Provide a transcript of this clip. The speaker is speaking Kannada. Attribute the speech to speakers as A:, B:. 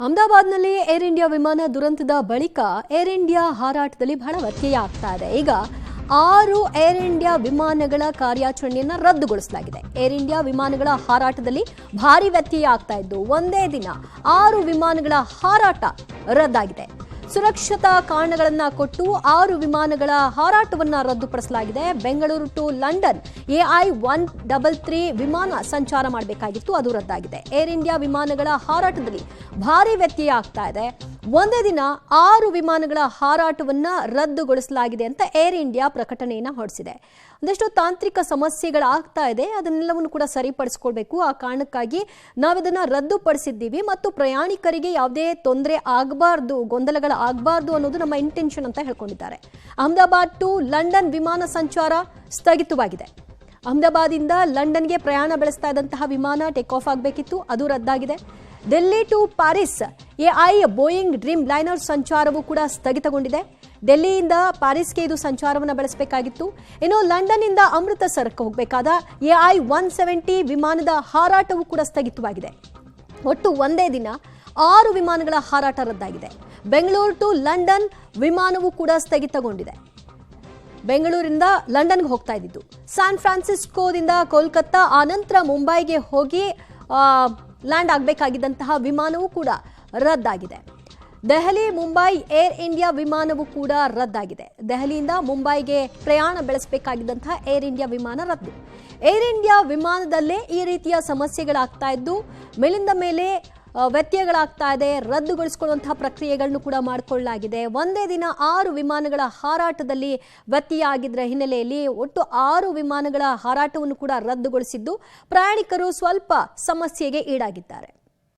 A: ಅಹಮದಾಬಾದ್ನಲ್ಲಿ ಏರ್ ಇಂಡಿಯಾ ವಿಮಾನ ದುರಂತದ ಬಳಿಕ ಏರ್ ಇಂಡಿಯಾ ಹಾರಾಟದಲ್ಲಿ ಬಹಳ ವ್ಯತ್ಯಯ ಆಗ್ತಾ ಇದೆ. ಈಗ 6 ಏರ್ ಇಂಡಿಯಾ ವಿಮಾನಗಳ ಕಾರ್ಯಾಚರಣೆಯನ್ನು ರದ್ದುಗೊಳಿಸಲಾಗಿದೆ. ಏರ್ ಇಂಡಿಯಾ ವಿಮಾನಗಳ ಹಾರಾಟದಲ್ಲಿ ಭಾರಿ ವ್ಯತ್ಯಯ ಆಗ್ತಾ ಇದ್ದು ಒಂದೇ ದಿನ 6 ವಿಮಾನಗಳ ಹಾರಾಟ ರದ್ದಾಗಿದೆ. ಸುರಕ್ಷತಾ ಕಾರಣಗಳನ್ನು ಕೊಟ್ಟು 6 ವಿಮಾನಗಳ ಹಾರಾಟವನ್ನು ರದ್ದುಪಡಿಸಲಾಗಿದೆ. ಬೆಂಗಳೂರು ಟು ಲಂಡನ್ AI-133 ವಿಮಾನ ಸಂಚಾರ ಮಾಡಬೇಕಾಗಿತ್ತು, ಅದು ರದ್ದಾಗಿದೆ. ಏರ್ ಇಂಡಿಯಾ ವಿಮಾನಗಳ ಹಾರಾಟದಲ್ಲಿ ಭಾರಿ ವ್ಯತ್ಯಯ ಆಗ್ತಾ ಇದೆ. ಒಂದೇ ದಿನ 6 ವಿಮಾನಗಳ ಹಾರಾಟವನ್ನ ರದ್ದುಗೊಳಿಸಲಾಗಿದೆ ಅಂತ ಏರ್ ಇಂಡಿಯಾ ಪ್ರಕಟಣೆಯನ್ನು ಹೊರಡಿಸಿದೆ. ಒಂದಷ್ಟು ತಾಂತ್ರಿಕ ಸಮಸ್ಯೆಗಳಾಗ್ತಾ ಇದೆ, ಅದನ್ನೆಲ್ಲವನ್ನು ಕೂಡ ಸರಿಪಡಿಸಿಕೊಳ್ಬೇಕು. ಆ ಕಾರಣಕ್ಕಾಗಿ ನಾವಿದನ್ನ ರದ್ದುಪಡಿಸಿದ್ದೀವಿ ಮತ್ತು ಪ್ರಯಾಣಿಕರಿಗೆ ಯಾವುದೇ ತೊಂದರೆ ಆಗಬಾರ್ದು, ಗೊಂದಲಗಳಾಗಬಾರ್ದು ಅನ್ನೋದು ನಮ್ಮ ಇಂಟೆನ್ಷನ್ ಅಂತ ಹೇಳ್ಕೊಂಡಿದ್ದಾರೆ. ಅಹಮದಾಬಾದ್ ಟು ಲಂಡನ್ ವಿಮಾನ ಸಂಚಾರ ಸ್ಥಗಿತವಾಗಿದೆ. ಅಹಮದಾಬಾದಿಂದ ಲಂಡನ್ಗೆ ಪ್ರಯಾಣ ಬೆಳೆಸ್ತಾ ಇದ್ದಂತಹ ವಿಮಾನ ಟೇಕ್ ಆಫ್ ಆಗಬೇಕಿತ್ತು, ಅದು ರದ್ದಾಗಿದೆ. Delhi to Paris AI Boeing Dreamliner ಸಂಚಾರವೂ ಕೂಡ ಸ್ಥಗಿತಗೊಂಡಿದೆ. ಡೆಲ್ಲಿಯಿಂದ ಪ್ಯಾರಿಸ್ಗೆ ಇದು ಸಂಚಾರವನ್ನು ಬೆಳೆಸಬೇಕಾಗಿತ್ತು. ಇನ್ನು ಲಂಡನ್ನಿಂದ ಅಮೃತಸರಕ್ಕೆ ಹೋಗಬೇಕಾದ AI-170 ವಿಮಾನದ ಹಾರಾಟವೂ ಕೂಡ ಸ್ಥಗಿತವಾಗಿದೆ. ಒಟ್ಟು ಒಂದೇ ದಿನ 6 ವಿಮಾನಗಳ ಹಾರಾಟ ರದ್ದಾಗಿದೆ. ಬೆಂಗಳೂರು ಟು ಲಂಡನ್ ವಿಮಾನವೂ ಕೂಡ ಸ್ಥಗಿತಗೊಂಡಿದೆ. ಬೆಂಗಳೂರಿಂದ ಲಂಡನ್ಗೆ ಹೋಗ್ತಾ ಇದ್ದಿದ್ದು, ಸ್ಯಾನ್ ಫ್ರಾನ್ಸಿಸ್ಕೋದಿಂದ ಕೋಲ್ಕತ್ತಾ, ಆನಂತರ ಮುಂಬೈಗೆ ಹೋಗಿ ಲ್ಯಾಂಡ್ ಆಗಬೇಕಾಗಿದ್ದಂತಹ ವಿಮಾನವೂ ಕೂಡ ರದ್ದಾಗಿದೆ. ದೆಹಲಿ ಮುಂಬೈ ಏರ್ ಇಂಡಿಯಾ ವಿಮಾನವೂ ಕೂಡ ರದ್ದಾಗಿದೆ. ದೆಹಲಿಯಿಂದ ಮುಂಬೈಗೆ ಪ್ರಯಾಣ ಬೆಳೆಸಬೇಕಾಗಿದ್ದಂತಹ ಏರ್ ಇಂಡಿಯಾ ವಿಮಾನ ರದ್ದು. ಏರ್ ಇಂಡಿಯಾ ವಿಮಾನದಲ್ಲೇ ಈ ರೀತಿಯ ಸಮಸ್ಯೆಗಳಾಗ್ತಾ ಇದ್ದು ಮೇಲಿಂದ ಮೇಲೆ ವ್ಯತ್ಯಯಗಳಾಗ್ತಾ ಇದೆ. ರದ್ದುಗೊಳಿಸಿಕೊಳ್ಳುವಂತಹ ಪ್ರಕ್ರಿಯೆಗಳನ್ನು ಕೂಡ ಮಾಡಿಕೊಳ್ಳಲಾಗಿದೆ. ಒಂದೇ ದಿನ 6 ವಿಮಾನಗಳ ಹಾರಾಟದಲ್ಲಿ ವ್ಯತ್ಯಯ ಆಗಿದ್ದರ ಹಿನ್ನೆಲೆಯಲ್ಲಿ ಒಟ್ಟು 6 ವಿಮಾನಗಳ ಹಾರಾಟವನ್ನು ಕೂಡ ರದ್ದುಗೊಳಿಸಿದ್ದು ಪ್ರಯಾಣಿಕರು ಸ್ವಲ್ಪ ಸಮಸ್ಯೆಗೆ ಈಡಾಗಿದ್ದಾರೆ.